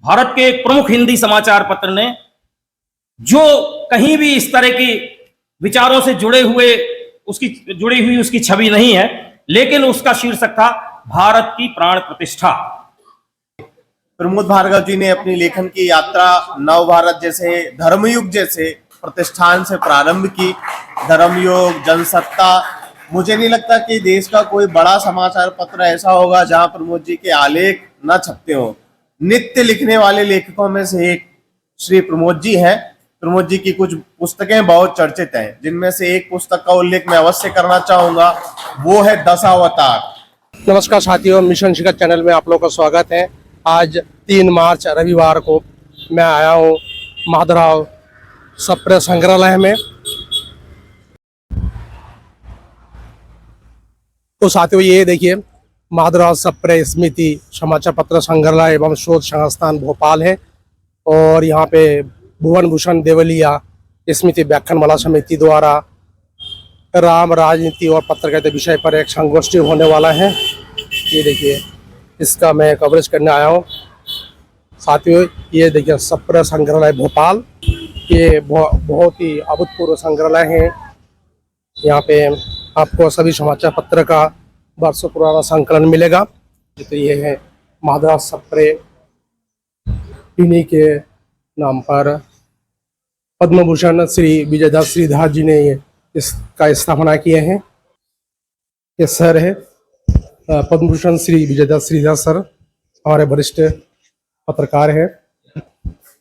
भारत के एक प्रमुख हिंदी समाचार पत्र ने जो कहीं भी इस तरह की विचारों से जुड़ी हुई उसकी छवि नहीं है, लेकिन उसका शीर्षक था भारत की प्राण प्रतिष्ठा। प्रमोद भार्गव जी ने अपनी लेखन की यात्रा नव भारत जैसे धर्मयुग जैसे प्रतिष्ठान से प्रारंभ की। धर्मयुग, जनसत्ता, मुझे नहीं लगता कि देश का कोई बड़ा समाचार पत्र ऐसा होगा जहां प्रमोद जी के आलेख न छपते हो। नित्य लिखने वाले लेखकों में से एक श्री प्रमोद जी हैं। प्रमोद जी की कुछ पुस्तकें बहुत चर्चित हैं, जिनमें से एक पुस्तक का उल्लेख मैं अवश्य करना चाहूंगा, वो है दशावतार। नमस्कार साथियों, मिशन शिखर चैनल में आप लोगों का स्वागत है। आज 3 मार्च रविवार को मैं आया हूँ माधवराव सप्रे संग्रहालय में। तो साथियों ये देखिए, माधवराव सप्रे स्मृति समाचार पत्र संग्रहालय एवं शोध संस्थान भोपाल है। और यहाँ पे भुवन भूषण देवलिया स्मृति व्याख्यानमाला समिति द्वारा राम, राजनीति और पत्रकारिता विषय पर एक संगोष्ठी होने वाला है। ये देखिए, इसका मैं कवरेज करने आया हूँ। साथियों ये देखिए, सप्रे संग्रहालय भोपाल, ये बहुत ही अभूतपूर्व संग्रहालय है। यहाँ पे आपको सभी समाचार पत्र का वर्षों पुराना संकलन मिलेगा। तो ये है माधवराव सप्रे, इन्हीं के नाम पर पद्म भूषण श्री विजयदास श्रीधर जी ने इसका स्थापना किए हैं। ये सर है पद्म भूषण श्री विजयदास श्रीधर सर, हमारे वरिष्ठ पत्रकार है।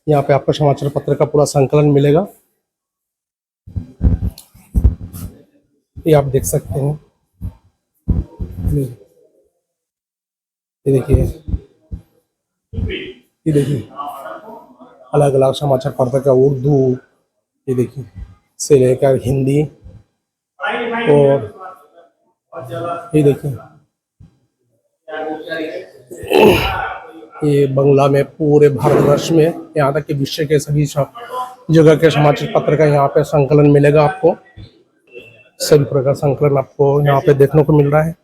यहाँ पे आपको समाचार पत्र का पूरा संकलन मिलेगा, ये आप देख सकते हैं। ये देखिए अलग अलग समाचार पत्र का उर्दू, ये देखिए से लेकर हिंदी, और ये देखिए ये बंगला में पूरे भारतवर्ष में, यहाँ तक कि विश्व के सभी जगह के समाचार पत्र का यहाँ पे संकलन मिलेगा। आपको सभी प्रकार संकलन आपको यहाँ पे देखने को मिल रहा है।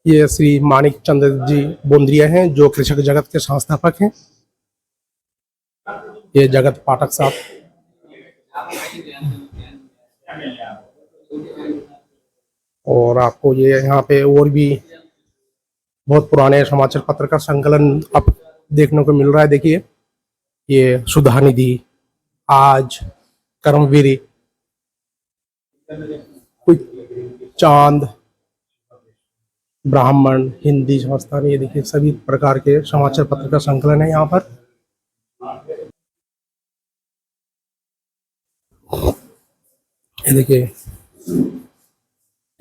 ये श्री मानिक चंद्र जी बोंद्रिया हैं, जो कृषक जगत के संस्थापक हैं। ये जगत पाठक साहब, और आपको ये यहाँ पे और भी बहुत पुराने समाचार पत्र का संकलन आप देखने को मिल रहा है। देखिए ये सुधा निधि, आज, कर्मवीर, चांद, ब्राह्मण, हिंदी संस्थान, ये देखिए सभी प्रकार के समाचार पत्र का संकलन है यहाँ पर। ये देखिए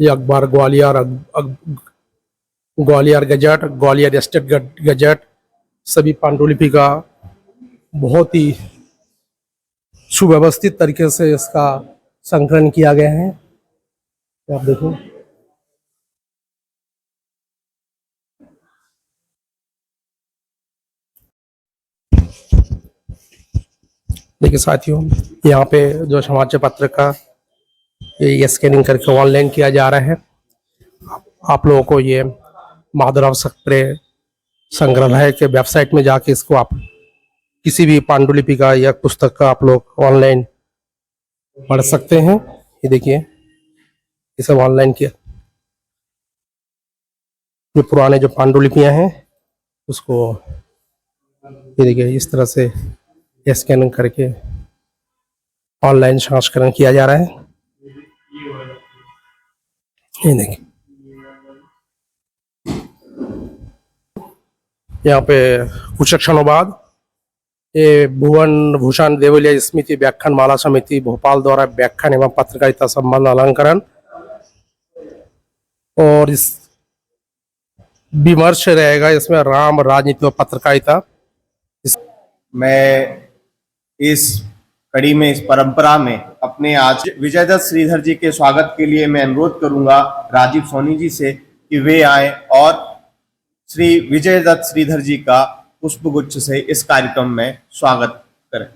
ये अखबार Gwalior gazette, Gwalior state gazette, सभी पांडुलिपि का बहुत ही सुव्यवस्थित तरीके से इसका संकलन किया गया है। आप देखो, देखिए साथियों, यहाँ पे जो समाचार पत्र का ये स्कैनिंग करके ऑनलाइन किया जा रहा है। आप लोगों को ये माधवराव सप्रे संग्रहालय के वेबसाइट में जाके इसको आप किसी भी पांडुलिपि का या पुस्तक का आप लोग ऑनलाइन पढ़ सकते हैं। ये देखिए ये सब ऑनलाइन किया, जो पुराने जो पांडुलिपियां हैं उसको ये देखिए इस तरह से स्कैनिंग करके ऑनलाइन संस्करण किया जा रहा है। ये देखिए यहाँ पे कुछ क्षणों बाद ये भुवन भूषण देवलिया स्मृति व्याख्यानमाला समिति भोपाल द्वारा व्याख्यान एवं पत्रकारिता संबंध अलंकरण और इस विमर्श रहेगा, इसमें राम, राजनीति और पत्रकारिता। मैं इस कड़ी में, इस परंपरा में अपने आज विजयदत्त श्रीधर जी के स्वागत के लिए मैं अनुरोध करूंगा राजीव सोनी जी से कि वे आए और श्री विजयदत्त श्रीधर जी का पुष्पगुच्छ से इस कार्यक्रम में स्वागत करें।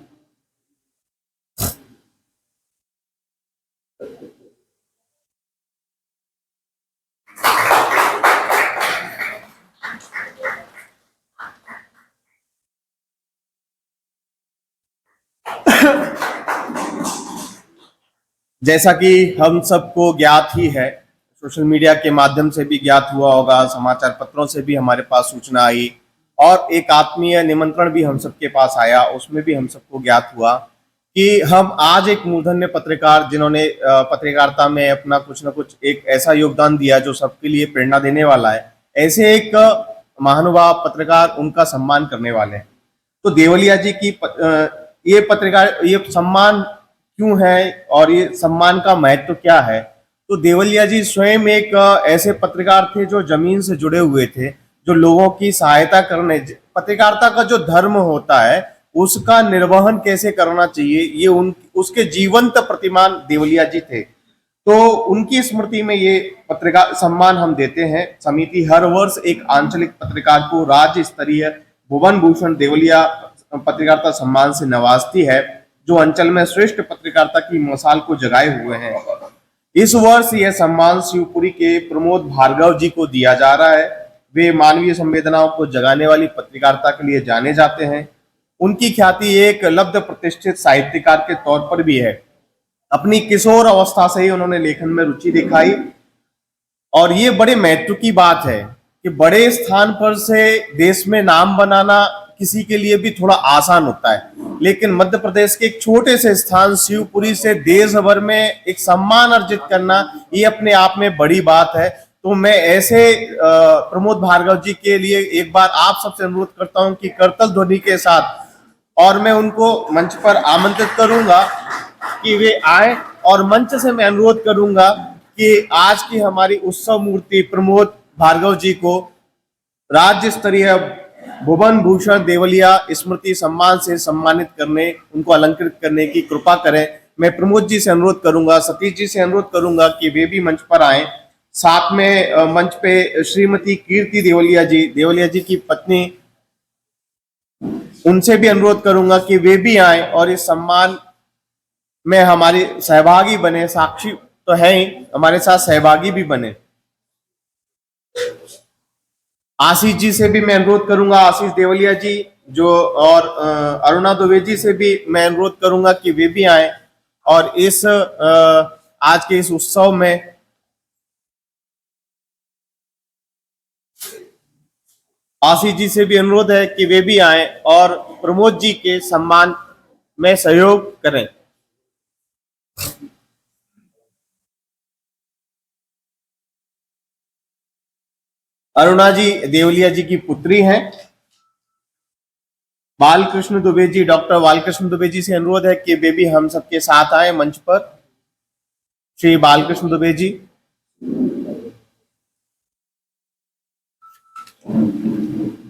जैसा कि हम सबको ज्ञात ही है, सोशल मीडिया के माध्यम से भी ज्ञात हुआ होगा, समाचार पत्रों से भी हमारे पास सूचना आई और एक आत्मीय निमंत्रण भी हम सबके पास आया, उसमें भी हम सबको ज्ञात हुआ कि हम आज एक मूर्धन्य पत्रकार जिन्होंने पत्रकारिता में अपना कुछ न कुछ एक ऐसा योगदान दिया जो सबके लिए प्रेरणा देने वाला है, ऐसे एक महानुभाव पत्रकार उनका सम्मान करने वाले हैं। तो देवलिया जी की ये पत्रकार ये सम्मान क्यों है और ये सम्मान का महत्व क्या है? तो देवलिया जी स्वयं एक ऐसे पत्रकार थे जो जमीन से जुड़े हुए थे, जो लोगों की सहायता करने, पत्रकारिता का जो धर्म होता है उसका निर्वहन कैसे करना चाहिए, ये उसके जीवंत प्रतिमान देवलिया जी थे। तो उनकी स्मृति में ये पत्रकार सम्मान हम देते हैं। समिति हर वर्ष एक आंचलिक पत्रकार को राज्य स्तरीय भुवन भूषण देवलिया पत्रकारिता सम्मान से नवाजती है, जो अंचल में श्रेष्ठ पत्रकारिता की मिसाल को जगाए हुए हैं। इस वर्ष यह सम्मान शिवपुरी के प्रमोद भार्गव जी को दिया जा रहा है। वे मानवीय संवेदनाओं को जगाने वाली पत्रकारिता के लिए जाने जाते हैं। उनकी ख्याति एक लब्ध प्रतिष्ठित साहित्यकार के तौर पर भी है। अपनी किशोर अवस्था से ही उन्होंने लेखन में रुचि दिखाई और ये बड़े महत्व की बात है कि बड़े स्थान पर से देश में नाम बनाना किसी के लिए भी थोड़ा आसान होता है, लेकिन मध्य प्रदेश के एक छोटे से स्थान शिवपुरी से देश भर में एक सम्मान अर्जित करना ये अपने आप में बड़ी बात है। तो मैं ऐसे प्रमोद भार्गव जी के लिए एक बार आप सबसे अनुरोध करता हूं कि करतल ध्वनि के साथ, और मैं उनको मंच पर आमंत्रित करूंगा कि वे आए और मंच से मैं अनुरोध करूंगा कि आज की हमारी उत्सव मूर्ति प्रमोद भार्गव जी को राज्य स्तरीय भुवन भूषण देवलिया स्मृति सम्मान से सम्मानित करने, उनको अलंकृत करने की कृपा करें। मैं प्रमोद जी से अनुरोध करूंगा, सतीश जी से अनुरोध करूंगा कि वे भी मंच पर आए। साथ में मंच पे श्रीमती कीर्ति देवलिया जी की पत्नी, उनसे भी अनुरोध करूंगा कि वे भी आए और इस सम्मान में हमारे सहभागी बने। साक्षी तो है ही, हमारे साथ सहभागी भी बने। आशीष जी से भी मैं अनुरोध करूंगा, आशीष देवलिया जी जो, और अरुणा दुबे जी से भी मैं अनुरोध करूंगा कि वे भी आए और इस आज के इस उत्सव में आशीष जी से भी अनुरोध है कि वे भी आए और प्रमोद जी के सम्मान में सहयोग करें। अरुणा जी देवलिया जी की पुत्री हैं। बालकृष्ण दुबे जी, डॉक्टर बालकृष्ण दुबे जी से अनुरोध है कि वे भी हम सबके साथ आए मंच पर। श्री बालकृष्ण दुबे जी,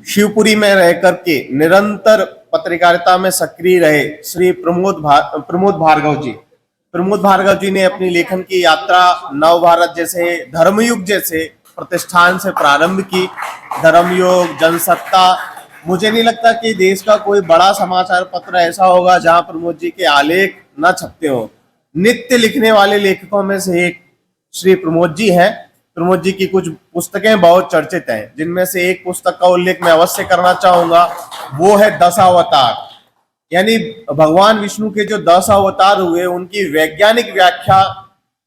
शिवपुरी में रह करके निरंतर पत्रकारिता में सक्रिय रहे श्री प्रमोद भार्गव जी। प्रमोद भार्गव जी ने अपनी लेखन की यात्रा नव भारत जैसे धर्मयुग जैसे प्रतिष्ठान से प्रारंभ की। धर्मयुग, जनसत्ता, मुझे नहीं लगता कि देश का कोई बड़ा समाचार पत्र ऐसा होगा जहां प्रमोद जी के आलेख न छपते हो। नित्य लिखने वाले लेखकों में से एक श्री प्रमोद जी हैं। प्रमोद जी की कुछ पुस्तकें बहुत चर्चित हैं, जिनमें से एक पुस्तक का उल्लेख मैं अवश्य करना चाहूंगा, वो है 10 अवतार। यानी भगवान विष्णु के जो 10 अवतार हुए उनकी वैज्ञानिक व्याख्या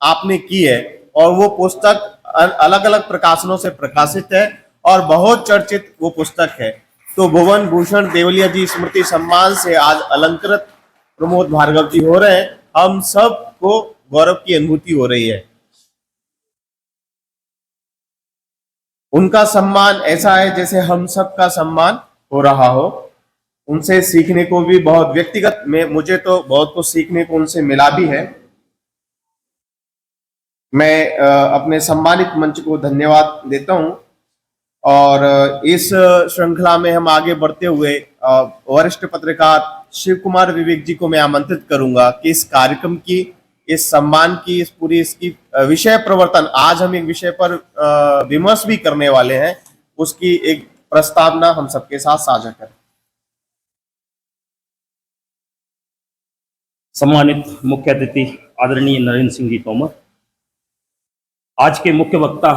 आपने की है और वो पुस्तक अलग अलग प्रकाशनों से प्रकाशित है और बहुत चर्चित वो पुस्तक है। तो भुवन भूषण देवलिया जी स्मृति सम्मान से आज अलंकृत प्रमोद भार्गव जी हो रहे हैं। हम सब को गौरव की अनुभूति हो रही है। उनका सम्मान ऐसा है जैसे हम सब का सम्मान हो रहा हो। उनसे सीखने को भी बहुत, व्यक्तिगत में मुझे तो बहुत कुछ सीखने को उनसे मिला भी है। मैं अपने सम्मानित मंच को धन्यवाद देता हूं और इस श्रृंखला में हम आगे बढ़ते हुए वरिष्ठ पत्रकार शिव कुमार विवेक जी को मैं आमंत्रित करूंगा कि इस कार्यक्रम की, इस सम्मान की, इस पूरी इसकी विषय प्रवर्तन, आज हम एक विषय पर विमर्श भी करने वाले हैं, उसकी एक प्रस्तावना हम सबके साथ साझा करें। सम्मानित मुख्य अतिथि आदरणीय नरेंद्र सिंह जी तोमर, आज के मुख्य वक्ता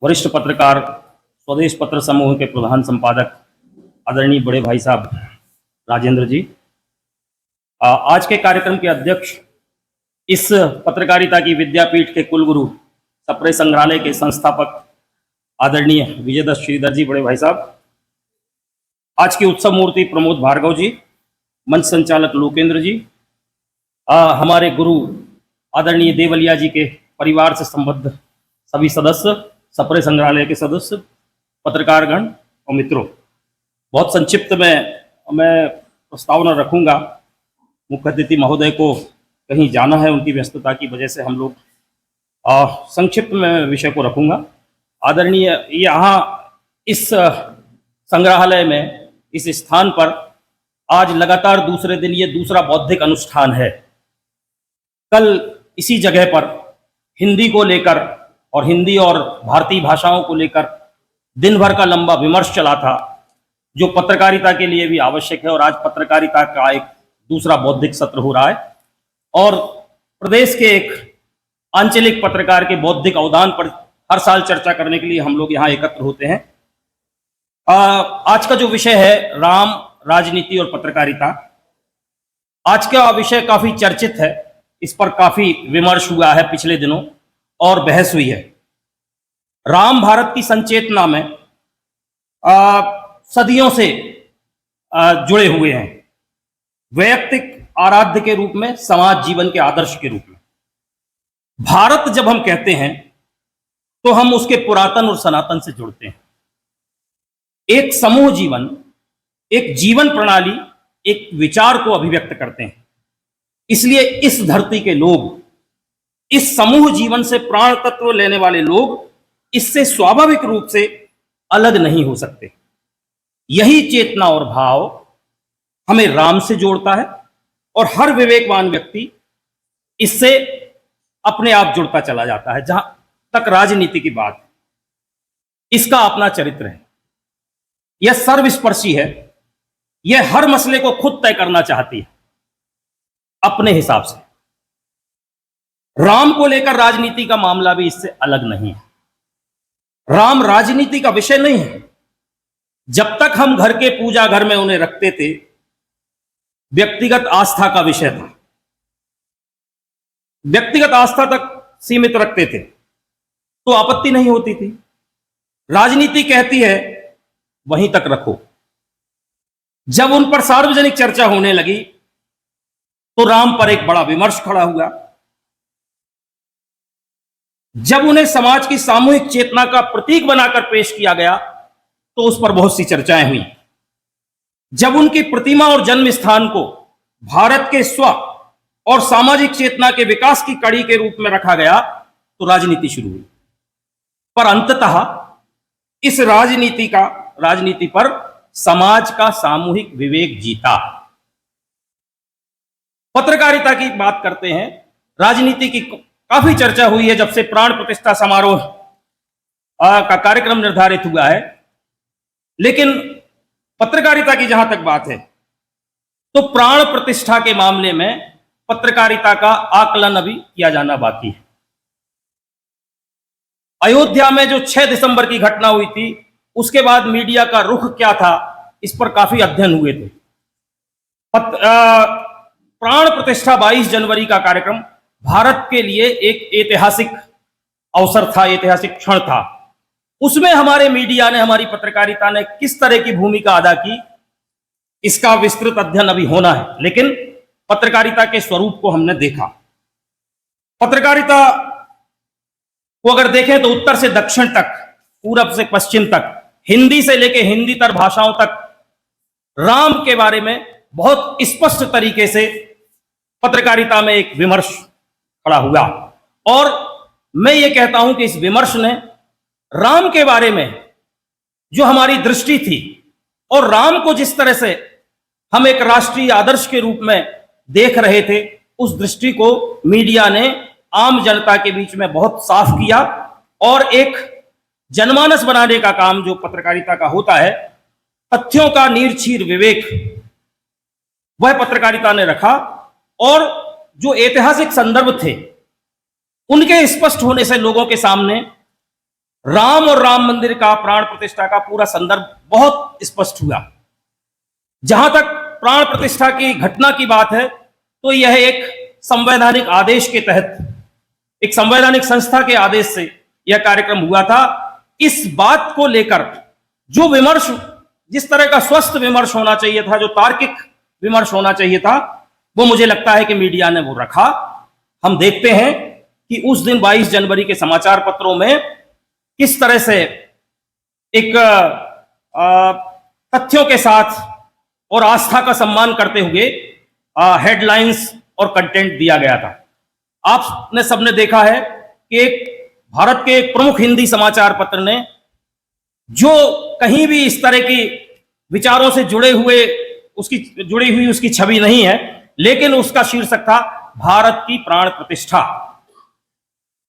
वरिष्ठ पत्रकार स्वदेश पत्र समूह के प्रधान संपादक आदरणीय बड़े भाई साहब राजेंद्र जी, आज के कार्यक्रम के अध्यक्ष इस पत्रकारिता की विद्यापीठ के कुलगुरु, सप्रे संग्रहालय के संस्थापक आदरणीय विजयदत्त श्रीधर जी, बड़े भाई साहब, आज की उत्सव मूर्ति प्रमोद भार्गव जी, मंच संचालक लोकेंद्र जी, हमारे गुरु आदरणीय देवलिया जी के परिवार से संबद्ध सभी सदस्य, सप्रे संग्रहालय के सदस्य, पत्रकारगण और मित्रों, बहुत संक्षिप्त में मैं प्रस्तावना रखूंगा। मुख्य अतिथि महोदय को कहीं जाना है, उनकी व्यस्तता की वजह से हम लोग संक्षिप्त में विषय को रखूंगा। आदरणीय, यहाँ इस संग्रहालय में, इस स्थान पर आज लगातार दूसरे दिन ये दूसरा बौद्धिक अनुष्ठान है। कल इसी जगह पर हिंदी को लेकर और हिंदी और भारतीय भाषाओं को लेकर दिन भर का लंबा विमर्श चला था, जो पत्रकारिता के लिए भी आवश्यक है। और आज पत्रकारिता का एक दूसरा बौद्धिक सत्र हो रहा है और प्रदेश के एक आंचलिक पत्रकार के बौद्धिक अवदान पर हर साल चर्चा करने के लिए हम लोग यहाँ एकत्र होते हैं। आज का जो विषय है, राम, राजनीति और पत्रकारिता, आज का विषय काफी चर्चित है। इस पर काफी विमर्श हुआ है पिछले दिनों और बहस हुई है। राम भारत की संचेतना में सदियों से जुड़े हुए हैं, वैयक्तिक आराध्य के रूप में, समाज जीवन के आदर्श के रूप में। भारत जब हम कहते हैं तो हम उसके पुरातन और सनातन से जुड़ते हैं। एक समूह जीवन, एक जीवन प्रणाली, एक विचार को अभिव्यक्त करते हैं। इसलिए इस धरती के लोग, इस समूह जीवन से प्राण तत्व लेने वाले लोग, इससे स्वाभाविक रूप से अलग नहीं हो सकते। यही चेतना और भाव हमें राम से जोड़ता है और हर विवेकवान व्यक्ति इससे अपने आप जुड़ता चला जाता है। जहां तक राजनीति की बात है, इसका अपना चरित्र है, यह सर्वस्पर्शी है, यह हर मसले को खुद तय करना चाहती है अपने हिसाब से। राम को लेकर राजनीति का मामला भी इससे अलग नहीं है। राम राजनीति का विषय नहीं है। जब तक हम घर के पूजा घर में उन्हें रखते थे, व्यक्तिगत आस्था का विषय था, व्यक्तिगत आस्था तक सीमित रखते थे तो आपत्ति नहीं होती थी। राजनीति कहती है वहीं तक रखो। जब उन पर सार्वजनिक चर्चा होने लगी तो राम पर एक बड़ा विमर्श खड़ा हुआ। जब उन्हें समाज की सामूहिक चेतना का प्रतीक बनाकर पेश किया गया तो उस पर बहुत सी चर्चाएं हुई। जब उनकी प्रतिमा और जन्म स्थान को भारत के स्व और सामाजिक चेतना के विकास की कड़ी के रूप में रखा गया तो राजनीति शुरू हुई। पर अंततः इस राजनीति पर समाज का सामूहिक विवेक जीता। पत्रकारिता की बात करते हैं, राजनीति की काफी चर्चा हुई है जब से प्राण प्रतिष्ठा समारोह का कार्यक्रम निर्धारित हुआ है। लेकिन पत्रकारिता की जहां तक बात है तो प्राण प्रतिष्ठा के मामले में पत्रकारिता का आकलन अभी किया जाना बाकी है। अयोध्या में जो 6 दिसंबर की घटना हुई थी, उसके बाद मीडिया का रुख क्या था, इस पर काफी अध्ययन हुए थे। प्राण प्रतिष्ठा 22 जनवरी का कार्यक्रम भारत के लिए एक ऐतिहासिक अवसर था, ऐतिहासिक क्षण था। उसमें हमारे मीडिया ने, हमारी पत्रकारिता ने किस तरह की भूमिका अदा की, इसका विस्तृत अध्ययन अभी होना है। लेकिन पत्रकारिता के स्वरूप को हमने देखा। पत्रकारिता को अगर देखें तो उत्तर से दक्षिण तक, पूरब से पश्चिम तक, हिंदी से लेकर हिंदीतर भाषाओं तक राम के बारे में बहुत स्पष्ट तरीके से पत्रकारिता में एक विमर्श खड़ा हुआ। और मैं ये कहता हूं कि इस विमर्श ने राम के बारे में जो हमारी दृष्टि थी और राम को जिस तरह से हम एक राष्ट्रीय आदर्श के रूप में देख रहे थे, उस दृष्टि को मीडिया ने आम जनता के बीच में बहुत साफ किया। और एक जनमानस बनाने का काम जो पत्रकारिता का होता है, तथ्यों का नीरछीर विवेक, वह पत्रकारिता ने रखा। और जो ऐतिहासिक संदर्भ थे उनके स्पष्ट होने से लोगों के सामने राम और राम मंदिर का, प्राण प्रतिष्ठा का पूरा संदर्भ बहुत स्पष्ट हुआ। जहां तक प्राण प्रतिष्ठा की घटना की बात है तो यह एक संवैधानिक आदेश के तहत, एक संवैधानिक संस्था के आदेश से यह कार्यक्रम हुआ था। इस बात को लेकर जो विमर्श, जिस तरह का स्वस्थ विमर्श होना चाहिए था, जो तार्किक विमर्श होना चाहिए था, वो मुझे लगता है कि मीडिया ने वो रखा। हम देखते हैं कि उस दिन 22 जनवरी के समाचार पत्रों में किस तरह से एक तथ्यों के साथ और आस्था का सम्मान करते हुए हेडलाइंस और कंटेंट दिया गया था। आपने सबने देखा है कि एक भारत के एक प्रमुख हिंदी समाचार पत्र ने, जो कहीं भी इस तरह की विचारों से जुड़ी हुई उसकी छवि नहीं है, लेकिन उसका शीर्षक था भारत की प्राण प्रतिष्ठा।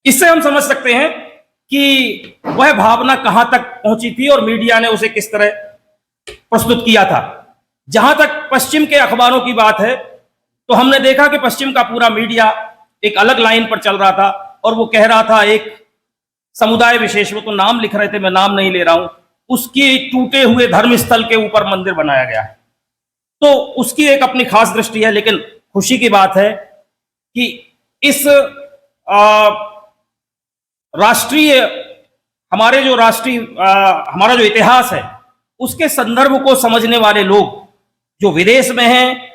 इससे हम समझ सकते हैं कि वह भावना कहां तक पहुंची थी और मीडिया ने उसे किस तरह प्रस्तुत किया था। जहां तक पश्चिम के अखबारों की बात है, तो हमने देखा कि पश्चिम का पूरा मीडिया एक अलग लाइन पर चल रहा था और वो कह रहा था, एक समुदाय विशेष, वो तो नाम लिख रहे थे, मैं नाम नहीं ले रहा हूं, उसके टूटे हुए धर्मस्थल के ऊपर मंदिर बनाया गया है। तो उसकी एक अपनी खास दृष्टि है, लेकिन खुशी की बात है कि इस हमारा जो इतिहास है, उसके संदर्भ को समझने वाले लोग जो विदेश में हैं,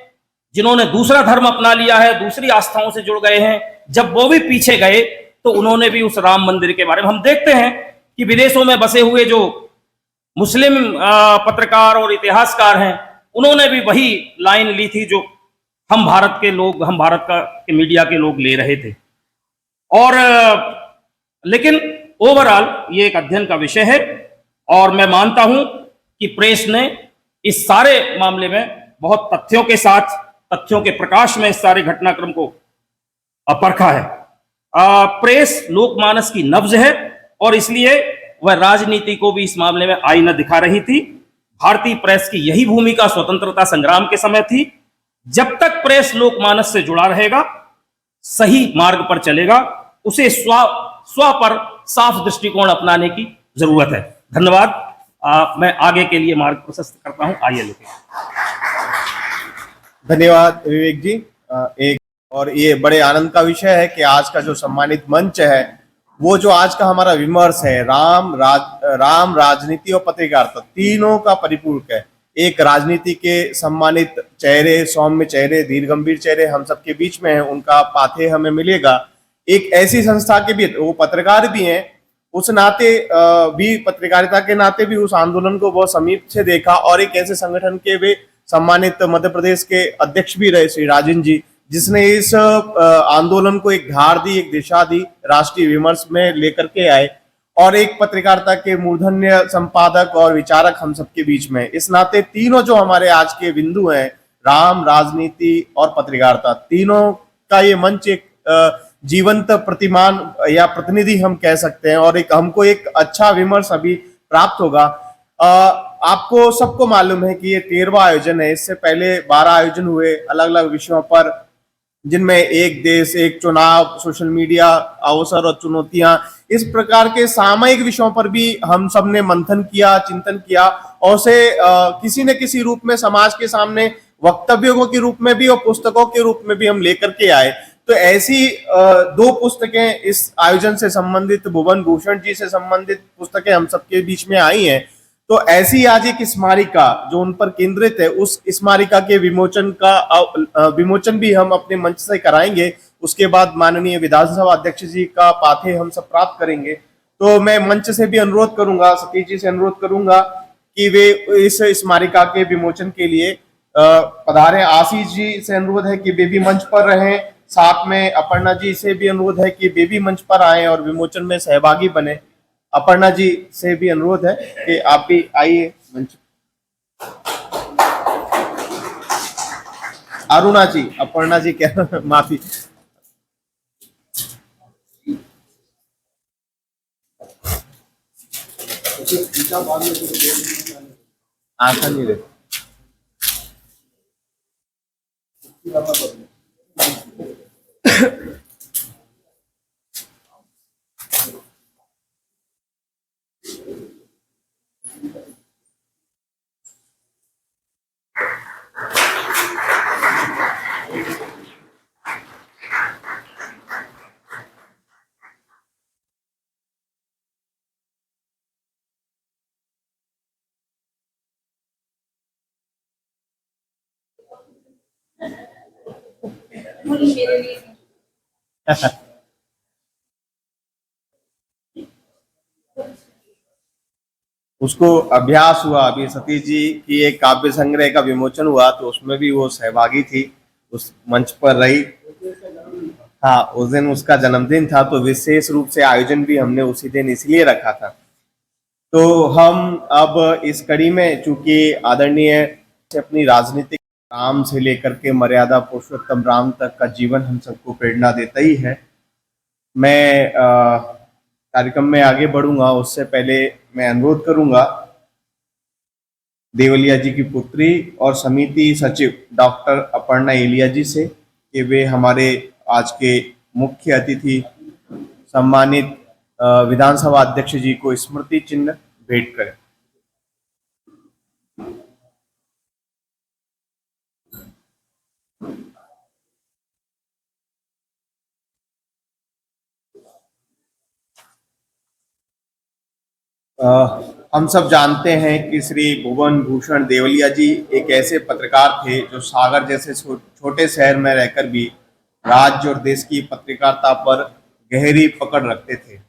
जिन्होंने दूसरा धर्म अपना लिया है, दूसरी आस्थाओं से जुड़ गए हैं, जब वो भी पीछे गए तो उन्होंने भी उस राम मंदिर के बारे में, हम देखते हैं कि विदेशों में बसे हुए जो मुस्लिम पत्रकार और इतिहासकार हैं, उन्होंने भी वही लाइन ली थी जो हम भारत के मीडिया के लोग ले रहे थे। और लेकिन ओवरऑल ये एक अध्ययन का विषय है और मैं मानता हूं कि प्रेस ने इस सारे मामले में बहुत तथ्यों के साथ, तथ्यों के प्रकाश में इस सारे घटनाक्रम को परखा है। प्रेस लोकमानस की नब्ज है और इसलिए वह राजनीति को भी इस मामले में आईना दिखा रही थी। भारतीय प्रेस की यही भूमिका स्वतंत्रता संग्राम के समय थी। जब तक प्रेस लोकमानस से जुड़ा रहेगा, सही मार्ग पर चलेगा, उसे स्व पर साफ दृष्टिकोण अपनाने की जरूरत है। धन्यवाद। मैं आगे के लिए मार्ग प्रशस्त करता हूं। आइए लेके। धन्यवाद विवेक जी। एक और ये बड़े आनंद का विषय है कि आज का जो सम्मानित मंच है, वो जो आज का हमारा विमर्श है, राम, राजनीति और पत्रकारिता, तीनों का परिपूरक है। एक राजनीति के सम्मानित चेहरे, सौम्य चेहरे, धीर गंभीर चेहरे हम सबके बीच में हैं, उनका पाथे हमें मिलेगा। एक ऐसी संस्था के भी, वो पत्रकार भी हैं, उस नाते भी, पत्रकारिता के नाते भी उस आंदोलन को बहुत समीप से देखा और एक ऐसे संगठन के वे सम्मानित मध्य प्रदेश के अध्यक्ष भी रहे, श्री राजन जी, जिसने इस आंदोलन को एक धार दी, एक दिशा दी, राष्ट्रीय विमर्श में लेकर के आए और एक पत्रकारिता के मूर्धन्य संपादक और विचारक हम सबके बीच में। इस नाते तीनों जो हमारे आज के बिंदु हैं, राम, राजनीति और पत्रकारिता, तीनों का ये मंच एक जीवंत प्रतिमान या प्रतिनिधि हम कह सकते हैं और एक हमको एक अच्छा विमर्श अभी प्राप्त होगा। आपको सबको मालूम है कि ये 13वां आयोजन है। इससे पहले 12 आयोजन हुए अलग अलग विषयों पर, जिनमें एक देश, एक चुनाव, सोशल मीडिया, अवसर और चुनौतियां, इस प्रकार के सामयिक विषयों पर भी हम सब ने मंथन किया, चिंतन किया और उसे किसी न किसी रूप में समाज के सामने वक्तव्यों के रूप में भी और पुस्तकों के रूप में भी हम लेकर के आए। तो ऐसी 2 पुस्तकें इस आयोजन से संबंधित, भुवन भूषण जी से संबंधित पुस्तकें हम सबके बीच में आई हैं। तो ऐसी आज एक स्मारिका जो उन पर केंद्रित है, उस स्मारिका के विमोचन भी हम अपने मंच से कराएंगे। उसके बाद माननीय विधानसभा अध्यक्ष जी का पाथे हम सब प्राप्त करेंगे। तो मैं मंच से भी अनुरोध करूंगा, सतीश जी से अनुरोध करूंगा कि वे इस स्मारिका के विमोचन के लिए पधारें। आशीष जी से अनुरोध है कि वे भी मंच पर रहें। साथ में अपर्णा जी से भी अनुरोध है कि वे भी मंच पर आए और विमोचन में सहभागी बने। अपर्णा जी से भी अनुरोध है कि आप भी आइए मंच। अरुणा जी, अपर्णा जी क्या, माफी। आशा नहीं रहे। उसको अभ्यास हुआ। अभी सतीश जी की एक काव्य संग्रह का विमोचन हुआ तो उसमें भी वो सहभागी थी, उस मंच पर रही। हाँ, उस दिन उसका जन्मदिन था तो विशेष रूप से आयोजन भी हमने उसी दिन इसलिए रखा था। तो हम अब इस कड़ी में चूंकि आदरणीय से अपनी राजनीतिक राम से लेकर के मर्यादा पुरुषोत्तम राम तक का जीवन हम सबको प्रेरणा देता ही है। मैं कार्यक्रम में आगे बढ़ूंगा उससे पहले मैं अनुरोध करूंगा देवलिया जी की पुत्री और समिति सचिव डॉक्टर अपर्णा एलिया जी से कि वे हमारे आज के मुख्य अतिथि सम्मानित विधानसभा अध्यक्ष जी को स्मृति चिन्ह भेंट करें। हम सब जानते हैं कि श्री भुवन भूषण देवलिया जी एक ऐसे पत्रकार थे जो सागर जैसे छोटे शहर में रहकर भी राज्य और देश की पत्रकारिता पर गहरी पकड़ रखते थे।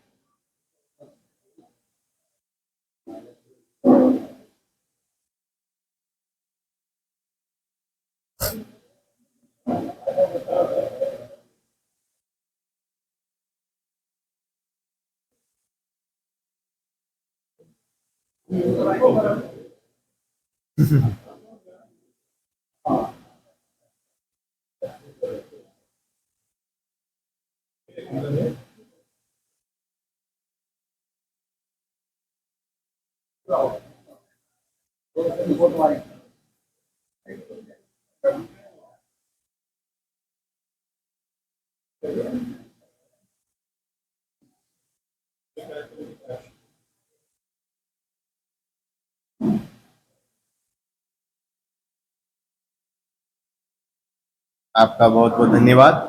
आपका बहुत बहुत धन्यवाद।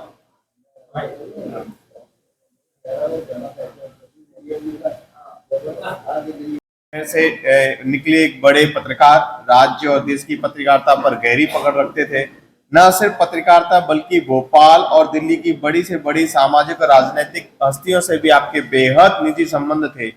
से निकले एक बड़े पत्रकार राज्य और देश की पत्रकारिता पर गहरी पकड़ रखते थे। न सिर्फ पत्रकारिता बल्कि भोपाल और दिल्ली की बड़ी से बड़ी सामाजिक और राजनीतिक हस्तियों से भी आपके बेहद निजी संबंध थे।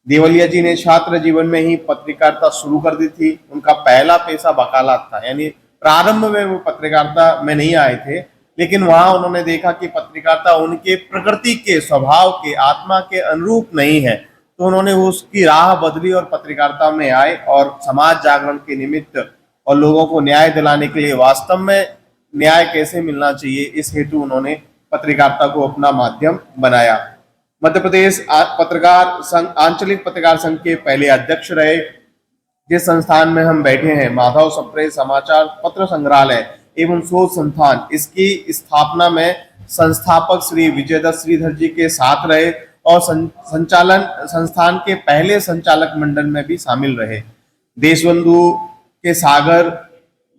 देवलिया जी ने छात्र जीवन में ही पत्रकारिता शुरू कर दी थी। उनका पहला पेशा वकालत था, यानी प्रारंभ में वो पत्रकारिता में नहीं आए थे, लेकिन वहां उन्होंने देखा कि पत्रकारिता उनके प्रकृति के, स्वभाव के, आत्मा के अनुरूप नहीं है, तो उन्होंने उसकी राह बदली और पत्रकारिता में आए और समाज जागरण के निमित्त और लोगों को न्याय दिलाने के लिए वास्तव में न्याय कैसे मिलना चाहिए इस हेतु उन्होंने पत्रकारिता को अपना माध्यम बनाया। मध्य प्रदेश पत्रकार संघ, आंचलिक पत्रकार संघ के पहले अध्यक्ष रहे। जिस संस्थान में हम बैठे हैं, माधव सप्रे समाचार पत्र संग्रहालय एवं शोध संस्थान, इसकी स्थापना में संस्थापक श्री विजयदत्त श्रीधर जी के साथ रहे और संचालन संस्थान के पहले संचालक मंडल में भी शामिल रहे। देशबंधु के सागर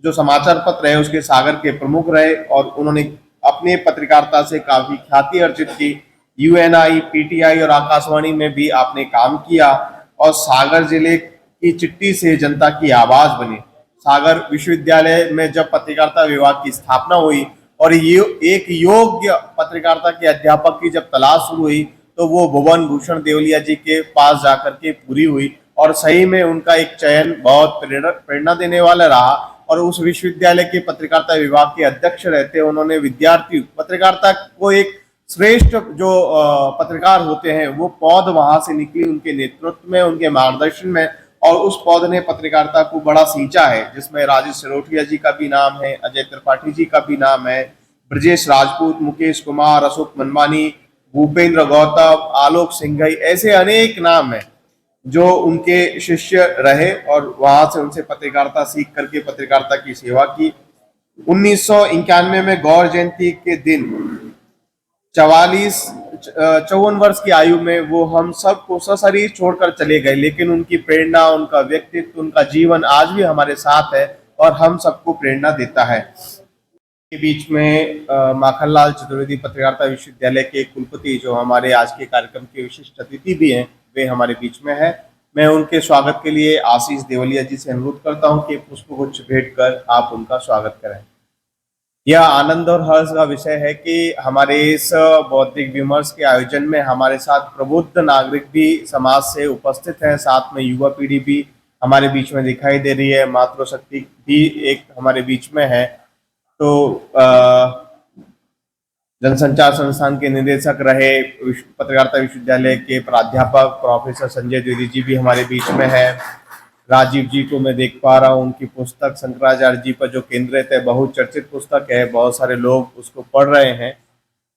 जो समाचार पत्र है उसके सागर के प्रमुख रहे और उन्होंने अपने पत्रकारिता से काफी ख्याति अर्जित की। यूएनआई, पीटीआई और आकाशवाणी में भी आपने काम किया और सागर जिले की चिट्ठी से जनता की आवाज बने। सागर विश्वविद्यालय में जब पत्रकारिता विभाग की स्थापना हुई और ये एक योग्य पत्रकारिता के अध्यापक की जब तलाश शुरू हुई तो वो भुवन भूषण देवलिया जी के पास जाकर के पूरी हुई और सही में उनका एक चयन बहुत प्रेरणा देने वाला रहा। और उस विश्वविद्यालय के पत्रकारिता विभाग के अध्यक्ष रहते उन्होंने विद्यार्थी पत्रकारिता को एक श्रेष्ठ जो पत्रकार होते हैं वो पौध वहां से निकली उनके नेतृत्व में, उनके मार्गदर्शन में, और उस पौध ने पत्रकारिता को बड़ा सींचा है, जिसमें राजेश सिरोठिया जी का भी नाम है, अजय त्रिपाठी जी का भी नाम है, ब्रजेश राजपूत, मुकेश कुमार, अशोक मनमानी, भूपेंद्र गौतम, आलोक सिंघई, ऐसे अनेक नाम हैं जो उनके शिष्य रहे और वहां से उनसे पत्रकारिता सीख करके पत्रकारिता की सेवा की। 1991 में गौर जयंती के दिन 54 वर्ष की आयु में वो हम सबको सशरीर छोड़कर चले गए, लेकिन उनकी प्रेरणा, उनका व्यक्तित्व, उनका जीवन आज भी हमारे साथ है और हम सबको प्रेरणा देता है। के बीच में माखनलाल चतुर्वेदी पत्रकारिता विश्वविद्यालय के कुलपति जो हमारे आज के कार्यक्रम के विशिष्ट अतिथि भी हैं, वे हमारे बीच में है। मैं उनके स्वागत के लिए आशीष देवलिया जी से अनुरोध करता हूं कि पुष्पगुच्छ भेंट कर आप उनका स्वागत करें। यह आनंद और हर्ष का विषय है कि हमारे इस बौद्धिक विमर्श के आयोजन में हमारे साथ प्रबुद्ध नागरिक भी समाज से उपस्थित हैं, साथ में युवा पीढ़ी भी हमारे बीच में दिखाई दे रही है, मातृशक्ति भी एक हमारे बीच में है। तो जनसंचार संस्थान के निदेशक रहे पत्रकारिता विश्वविद्यालय के प्राध्यापक प्रोफेसर संजय द्विवेदी जी भी हमारे बीच में है। राजीव जी को मैं देख पा रहा हूँ, उनकी पुस्तक शंकराचार्य जी पर जो केंद्रित है, बहुचर्चित पुस्तक है, बहुत सारे लोग उसको पढ़ रहे हैं।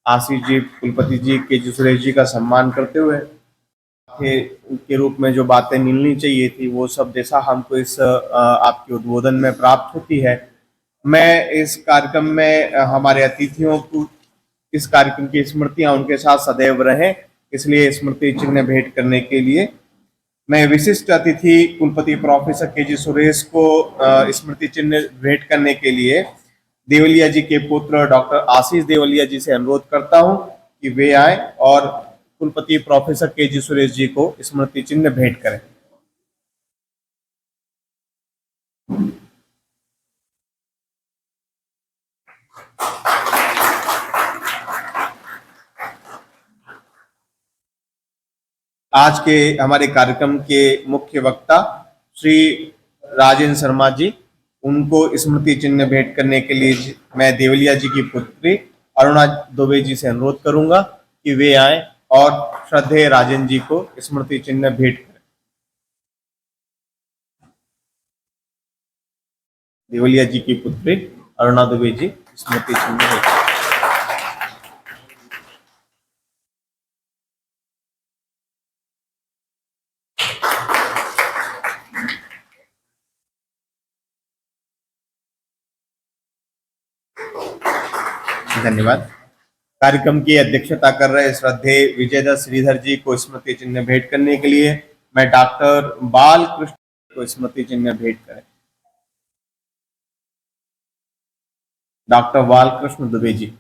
आशीष जी, कुलपति जी, के सुरेश जी का सम्मान करते हुए के रूप में जो बातें मिलनी चाहिए थी वो सब जैसा हमको इस आपके उद्बोधन में प्राप्त होती है। मैं इस कार्यक्रम में हमारे अतिथियों को इस कार्यक्रम की स्मृतियां उनके साथ सदैव रहें, इसलिए स्मृति चिन्ह भेंट करने के लिए मैं विशिष्ट अतिथि कुलपति प्रोफेसर के सुरेश को स्मृति चिन्ह भेंट करने के लिए देवलिया जी के पुत्र डॉक्टर आशीष देवलिया जी से अनुरोध करता हूं कि वे आए और कुलपति प्रोफेसर के सुरेश जी को स्मृति चिन्ह भेंट करें। आज के हमारे कार्यक्रम के मुख्य वक्ता श्री राजेंद्र शर्मा जी, उनको स्मृति चिन्ह भेंट करने के लिए मैं देवलिया जी की पुत्री अरुणा दुबे जी से अनुरोध करूंगा कि वे आए और श्रद्धेय राजेंद्र जी को स्मृति चिन्ह भेंट करें। देवलिया जी की पुत्री अरुणा दुबे जी स्मृति चिन्ह भेंट करें। धन्यवाद। कार्यक्रम की अध्यक्षता कर रहे श्रद्धेय विजयदत्त श्रीधर जी को स्मृति चिन्ह भेंट करने के लिए मैं डॉक्टर बालकृष्ण को स्मृति चिन्ह भेंट करें। डॉक्टर बालकृष्ण दुबे जी।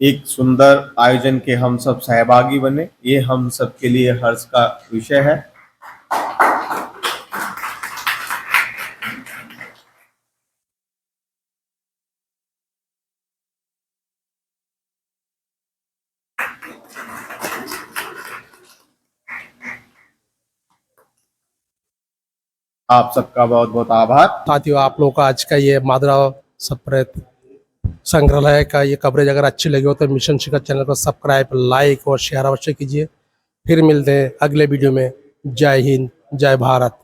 एक सुंदर आयोजन के हम सब सहभागी बने, ये हम सब के लिए हर्ष का विषय है। आप सबका बहुत बहुत आभार। साथियों, आप लोगों का आज का ये माधवराव सप्रे संग्रहालय का ये कवरेज अगर अच्छी लगी हो तो मिशन शिखर चैनल को सब्सक्राइब, लाइक और शेयर अवश्य कीजिए। फिर मिलते हैं अगले वीडियो में। जय हिंद, जय भारत।